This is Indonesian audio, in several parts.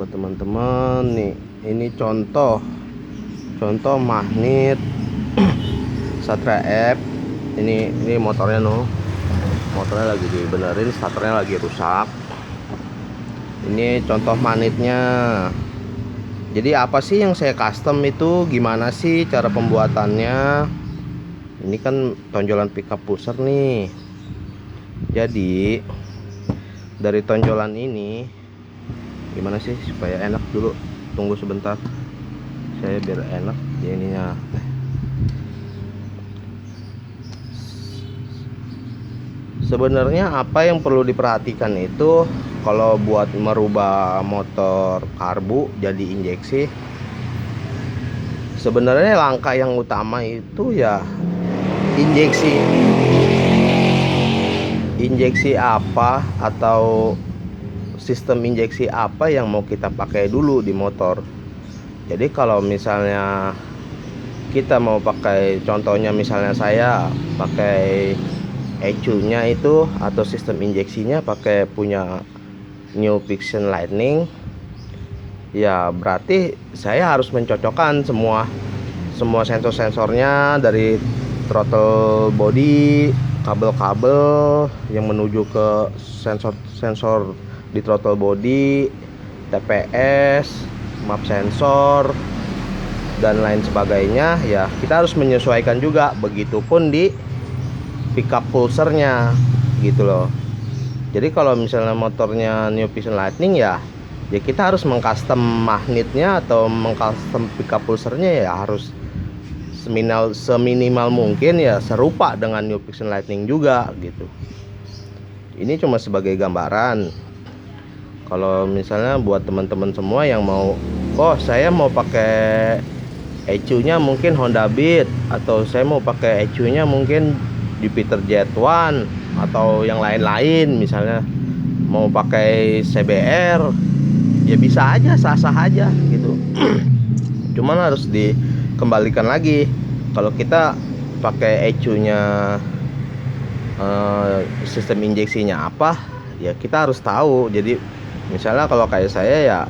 Halo teman-teman, nih ini contoh magnet Satria F. Ini motornya motornya lagi dibenerin, starternya lagi rusak. Ini contoh magnetnya. Jadi apa sih yang saya custom itu, gimana sih cara pembuatannya? Ini kan tonjolan pickup pusher nih. Jadi dari tonjolan ini gimana sih supaya enak, dulu tunggu sebentar saya biar enak ya ininya. Sebenarnya apa yang perlu diperhatikan itu, kalau buat merubah motor karbu jadi injeksi, sebenarnya langkah yang utama itu ya injeksi apa atau sistem injeksi apa yang mau kita pakai dulu di motor. Jadi kalau misalnya kita mau pakai, contohnya misalnya saya pakai ECU-nya itu atau sistem injeksinya pakai punya New Fiction Lightning, ya berarti saya harus mencocokkan semua sensor-sensornya, dari throttle body, kabel-kabel yang menuju ke sensor di throttle body, TPS, map sensor, dan lain sebagainya. Ya kita harus menyesuaikan juga, begitupun di pickup pulsernya gitu loh. Jadi kalau misalnya motornya New Fiction Lightning, ya kita harus mengcustom magnetnya atau mengcustom pickup pulsernya, ya harus seminimal mungkin ya serupa dengan New Fiction Lightning juga gitu. Ini cuma sebagai gambaran. Kalau misalnya buat teman-teman semua yang mau, oh saya mau pakai ECU-nya mungkin Honda Beat, atau saya mau pakai ECU-nya mungkin Jupiter Jet1 atau yang lain-lain, misalnya mau pakai CBR, ya bisa aja, sah-sah aja gitu. Cuman harus dikembalikan lagi, kalau kita pakai ECU-nya sistem injeksinya apa, ya kita harus tahu. Jadi misalnya kalau kayak saya, ya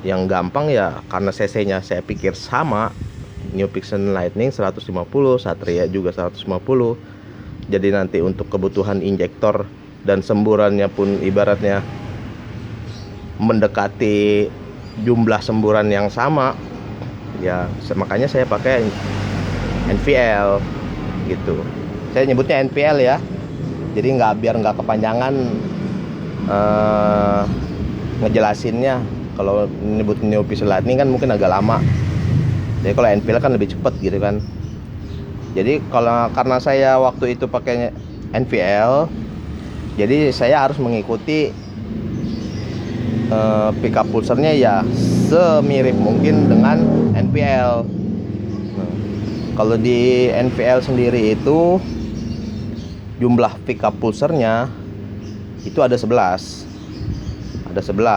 yang gampang ya, karena cc-nya saya pikir sama, New Fiction Lightning 150, Satria juga 150. Jadi nanti untuk kebutuhan injektor dan semburannya pun ibaratnya mendekati jumlah semburan yang sama, ya makanya saya pakai NVL gitu. Saya nyebutnya NPL ya, jadi biar nggak kepanjangan ngejelasinnya. Kalau nyebut New Fiction Lightning kan mungkin agak lama, jadi kalau NPL kan lebih cepet gitu kan. Jadi karena saya waktu itu pakai NVL, jadi saya harus mengikuti pickup pulsernya ya semirip mungkin dengan NPL. Kalau di NVL sendiri itu jumlah pickup pulsernya itu ada 11,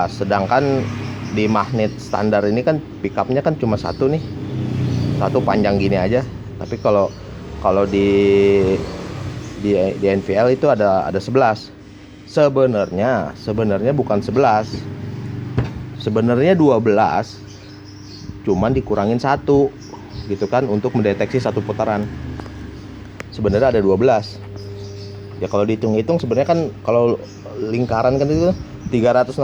sedangkan di magnet standar ini kan pickupnya kan cuma satu nih, satu panjang gini aja. Tapi kalau di NVL itu ada 11. Sebenarnya bukan 11, sebenarnya 12, cuman dikurangin satu gitu kan, untuk mendeteksi satu putaran. Sebenarnya ada 12. Ya kalau dihitung-hitung sebenarnya kan, kalau lingkaran kan itu 360.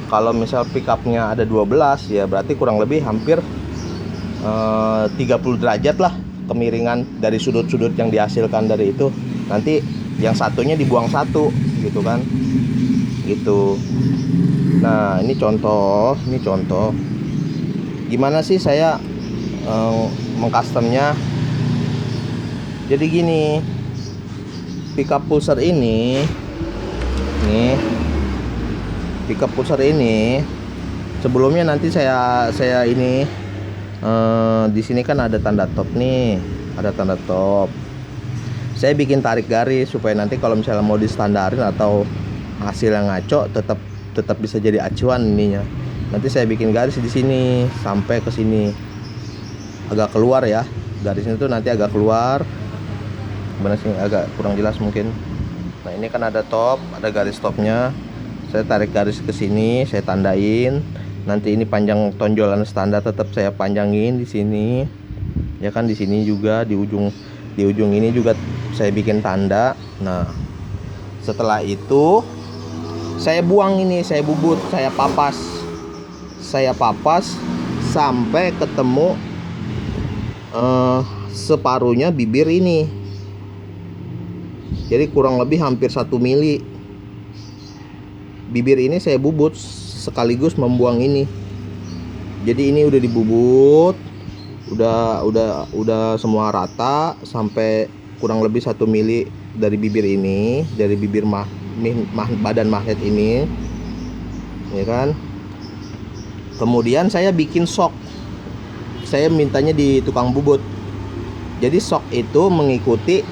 Kalau misal pickupnya ada 12, ya berarti kurang lebih hampir 30 derajat lah kemiringan dari sudut-sudut yang dihasilkan dari itu. Nanti yang satunya dibuang satu gitu kan, gitu. Nah ini contoh gimana sih saya mengcustomnya. Jadi gini, pickup pulser ini sebelumnya nanti saya ini di sini kan ada tanda top nih, ada tanda top. Saya bikin tarik garis supaya nanti kalau misalnya mau distandarin atau hasil yang ngaco, tetap bisa jadi acuan ininya. Nanti saya bikin garis di sini sampai ke sini, agak keluar ya garisnya tuh, nanti agak keluar. Benar sih, agak kurang jelas mungkin. Nah ini kan ada top, ada garis topnya. Saya tarik garis ke sini, saya tandain. Nanti ini panjang tonjolan standar tetap saya panjangin di sini. Ya kan, di sini juga di ujung ini juga saya bikin tanda. Nah, setelah itu saya buang ini, saya bubut, saya papas. Saya papas sampai ketemu separuhnya bibir ini. Jadi kurang lebih hampir 1 mili. Bibir ini saya bubut sekaligus membuang ini. Jadi ini udah dibubut, udah semua rata sampai kurang lebih 1 mili dari bibir ini, dari bibir badan magnet ini, ya kan. Kemudian saya bikin sok. Saya mintanya di tukang bubut. Jadi sok itu mengikuti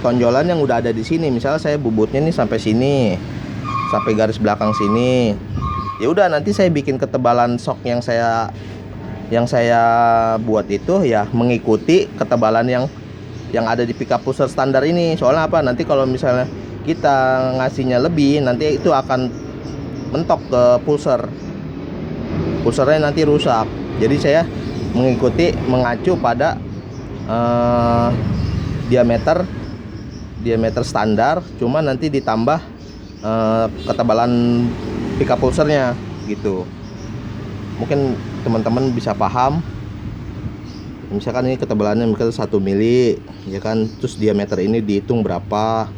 tonjolan yang udah ada di sini. Misalnya saya bubutnya nih sampai sini, sampai garis belakang sini. Ya udah, nanti saya bikin ketebalan sok yang saya buat itu ya mengikuti ketebalan yang ada di pickup pulser standar ini. Soalnya apa? Nanti kalau misalnya kita ngasihnya lebih, nanti itu akan mentok ke pulsernya nanti rusak. Jadi saya mengacu pada diameter standar, cuma nanti ditambah ketebalan pickup pulsernya gitu. Mungkin teman-teman bisa paham. Misalkan ini ketebalannya mungkin 1 mili, ya kan, terus diameter ini dihitung berapa.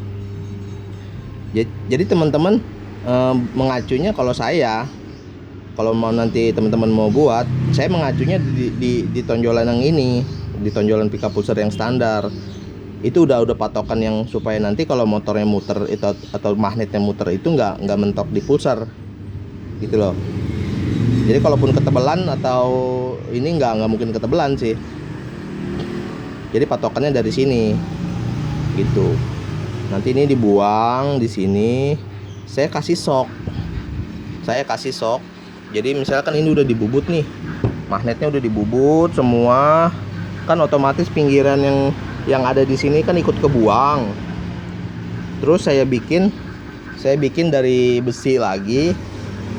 Jadi teman-teman mengacunya, kalau mau nanti teman-teman mau buat, saya mengacunya di tonjolan yang ini, di tonjolan pickup pulser yang standar. Itu udah patokan yang supaya nanti kalau motornya muter itu atau magnetnya muter itu nggak mentok di pulser gitu loh. Jadi kalaupun ketebalan atau ini nggak mungkin ketebalan sih. Jadi patokannya dari sini gitu. Nanti ini dibuang di sini, saya kasih sok. Jadi misalkan ini udah dibubut nih, magnetnya udah dibubut semua, kan otomatis pinggiran yang ada di sini kan ikut kebuang. Terus saya bikin dari besi lagi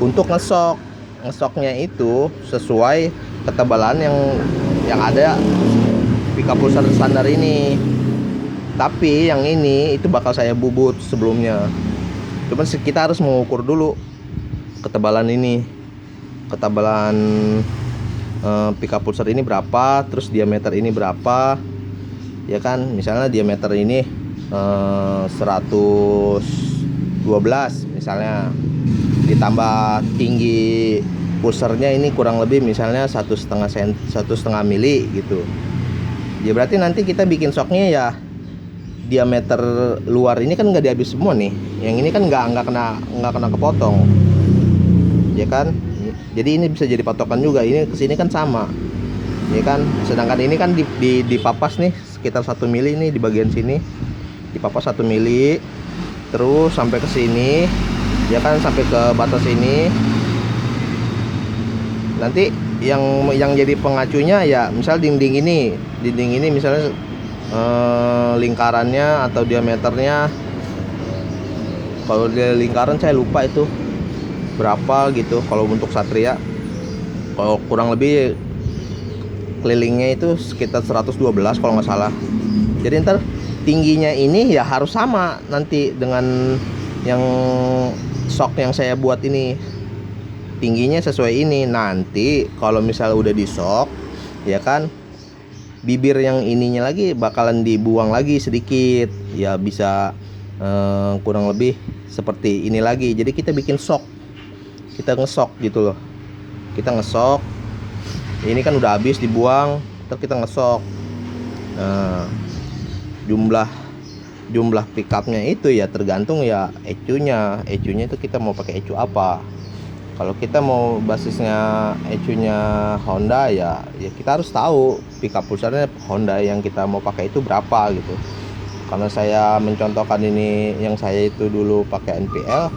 untuk ngesoknya itu sesuai ketebalan yang ada pickup pulser standar ini. Tapi yang ini itu bakal saya bubut sebelumnya. Cuman kita harus mengukur dulu ketebalan pickup pulser ini berapa, terus diameter ini berapa, ya kan. Misalnya diameter ini 112 misalnya, ditambah tinggi pulsernya ini kurang lebih misalnya 1,5 mili gitu. Ya berarti nanti kita bikin soknya ya diameter luar ini kan nggak dihabis semua nih, yang ini kan nggak kena kepotong, ya kan. Jadi ini bisa jadi patokan juga. Ini kesini kan sama, ya kan. Sedangkan ini kan dipapas nih sekitar 1 mili nih di bagian sini, dipapas 1 mili terus sampai ke sini, ya kan, sampai ke batas ini. Nanti yang jadi pengacunya ya misal dinding ini misalnya lingkarannya atau diameternya. Kalau dia lingkaran saya lupa itu berapa gitu. Kalau untuk Satria, kalau kurang lebih kelilingnya itu sekitar 112 kalau nggak salah. Jadi ntar tingginya ini ya harus sama nanti dengan yang sok yang saya buat ini, tingginya sesuai ini. Nanti kalau misalnya udah di sok, ya kan, bibir yang ininya lagi bakalan dibuang lagi sedikit, ya bisa kurang lebih seperti ini lagi. Jadi kita bikin sok, kita ngesok gitu loh. Kita ngesok, ini kan udah habis dibuang, terus kita ngesok. Nah, jumlah pickupnya itu ya tergantung ya ECU-nya itu kita mau pakai ECU apa. Kalau kita mau basisnya ECU-nya Honda ya kita harus tahu pickup pulsernya Honda yang kita mau pakai itu berapa gitu. Karena saya mencontohkan ini yang saya itu dulu pakai NPL,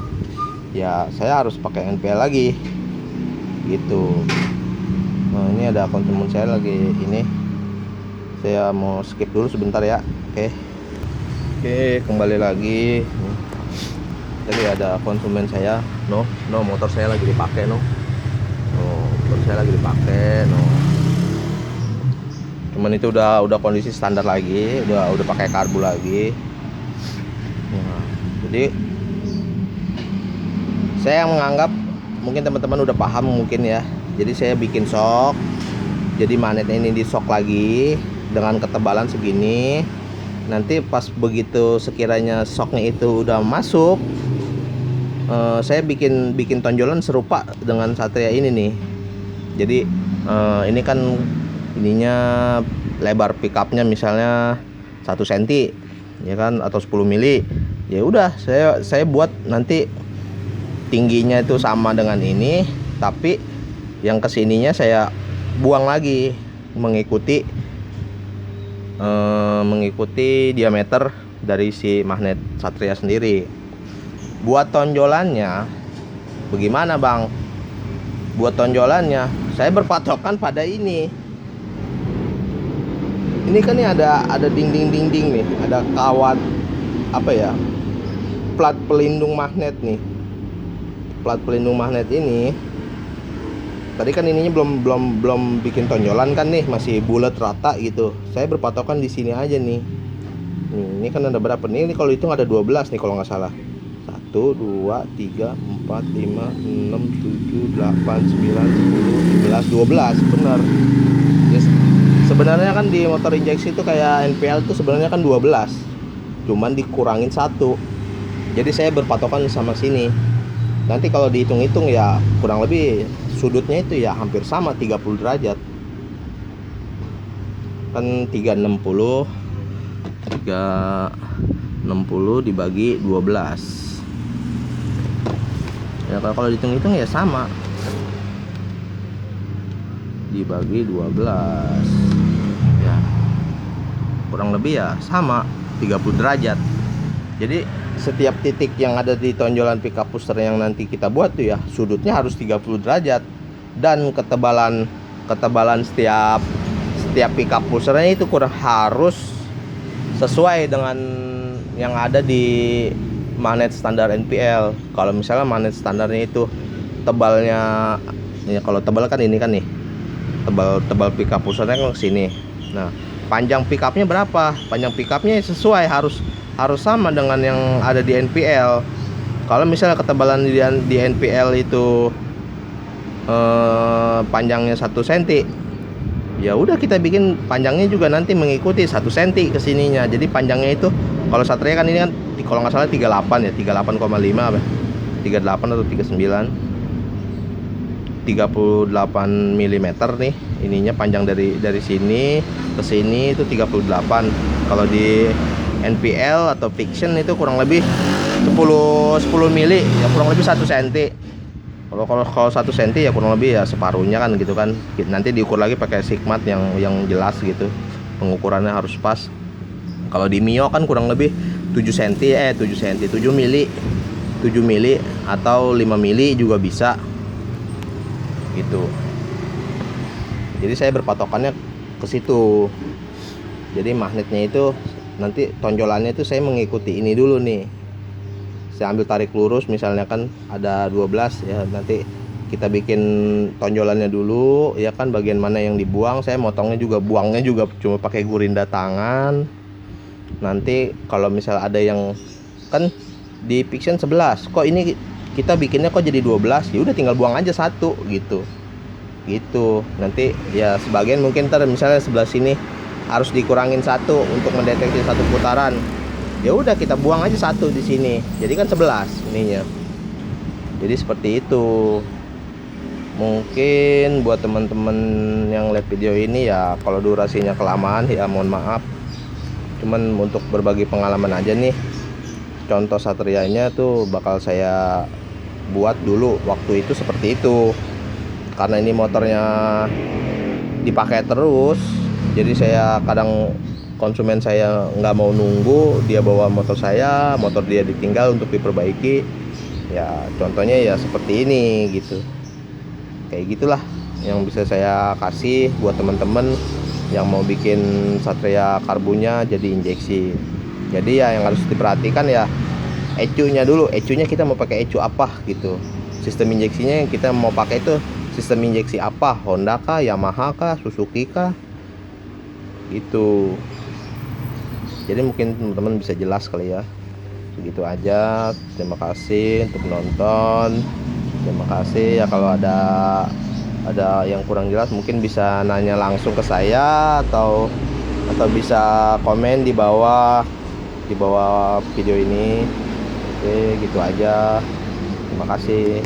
ya saya harus pakai NPL lagi gitu. Nah, ini ada akun teman saya lagi ini. Saya mau skip dulu sebentar ya. Oke, kembali lagi. tadi ada konsumen saya, no motor saya lagi dipakai, motor saya lagi dipakai, cuman itu udah kondisi standar lagi, udah pakai karbu lagi. Nah, jadi saya menganggap mungkin teman-teman udah paham mungkin ya. Jadi saya bikin sok, jadi magnetnya ini di sok lagi dengan ketebalan segini. Nanti pas begitu sekiranya soknya itu udah masuk, saya bikin tonjolan serupa dengan Satria ini nih. Jadi ini kan ininya lebar pickupnya misalnya 1 cm ya kan, atau 10 mili. Ya udah saya buat nanti tingginya itu sama dengan ini, tapi yang kesininya saya buang lagi mengikuti diameter dari si magnet Satria sendiri. Buat tonjolannya bagaimana bang? Buat tonjolannya saya berpatokan pada ini kan nih ada dinding nih, ada kawat apa ya, plat pelindung magnet nih. Plat pelindung magnet ini tadi kan ininya belum bikin tonjolan kan nih, masih bulat rata gitu. Saya berpatokan di sini aja nih. Ini kan ada berapa nih? Ini kalau hitung ada 12 nih kalau nggak salah. 1 2 3 4 5 6 7 8 9 10 11 12 benar. Yes. Sebenarnya kan di motor injeksi itu kayak NPL itu sebenarnya kan 12. Cuman dikurangin 1. Jadi saya berpatokan sama sini. Nanti kalau dihitung-hitung ya kurang lebih sudutnya itu ya hampir sama 30 derajat. Kan 360 dibagi 12. Ya kalau dihitung-hitung ya sama. Dibagi 12. Ya. Kurang lebih ya sama 30 derajat. Jadi setiap titik yang ada di tonjolan pickup booster yang nanti kita buat tuh ya sudutnya harus 30 derajat, dan ketebalan setiap pickup boosternya itu kurang harus sesuai dengan yang ada di magnet standar NPL. Kalau misalnya magnet standarnya itu tebalnya ya, kalau tebal kan ini kan nih, tebal pickup boosternya kan ke sini. Nah, panjang pickupnya berapa? Panjang pickupnya sesuai, harus sama dengan yang ada di NPL. Kalau misalnya ketebalan di NPL itu panjangnya 1 cm, ya udah kita bikin panjangnya juga nanti mengikuti 1 cm kesininya. Jadi panjangnya itu kalau Satria kan ini kan kalau nggak salah 38 ya, 38,5 apa 38 atau 39, 38 mm nih ininya, panjang dari sini ke sini itu 38. Kalau di NPL atau fiction itu kurang lebih 10 mili ya, kurang lebih 1 cm. Kalau 1 cm ya kurang lebih ya separuhnya kan gitu kan. Nanti diukur lagi pakai sigmat yang jelas gitu, pengukurannya harus pas. Kalau di Mio kan kurang lebih 7 mili atau 5 mili juga bisa gitu. Jadi saya berpatokannya ke situ. Jadi magnetnya itu nanti tonjolannya itu saya mengikuti ini dulu nih. Saya ambil tarik lurus misalnya kan ada 12 ya, nanti kita bikin tonjolannya dulu ya kan, bagian mana yang dibuang. Saya buangnya juga cuma pakai gurinda tangan. Nanti kalau misal ada yang kan di fiction 11, kok ini kita bikinnya kok jadi 12, ya udah tinggal buang aja 1 gitu. Nanti ya sebagian mungkin misalnya sebelah sini harus dikurangin 1 untuk mendeteksi 1 putaran. Ya udah kita buang aja 1 di sini. Jadi kan 11 ininya. Jadi seperti itu. Mungkin buat teman-teman yang lihat video ini ya kalau durasinya kelamaan ya mohon maaf. Cuman untuk berbagi pengalaman aja nih. Contoh Satrianya tuh bakal saya buat dulu waktu itu seperti itu. Karena ini motornya dipakai terus, jadi saya kadang konsumen saya nggak mau nunggu, dia bawa motor saya, motor dia ditinggal untuk diperbaiki. Ya contohnya ya seperti ini gitu. Kayak gitulah yang bisa saya kasih buat teman-teman yang mau bikin Satria karbunya jadi injeksi. Jadi ya yang harus diperhatikan ya ECU-nya dulu, ECU-nya kita mau pakai ECU apa gitu. Sistem injeksinya yang kita mau pakai itu sistem injeksi apa, Honda kah, Yamaha kah, Suzuki kah, gitu. Jadi mungkin teman-teman bisa jelas kali ya. Segitu aja. Terima kasih untuk menonton. Terima kasih ya, kalau ada yang kurang jelas mungkin bisa nanya langsung ke saya atau bisa komen di bawah video ini. Oke, gitu aja. Terima kasih.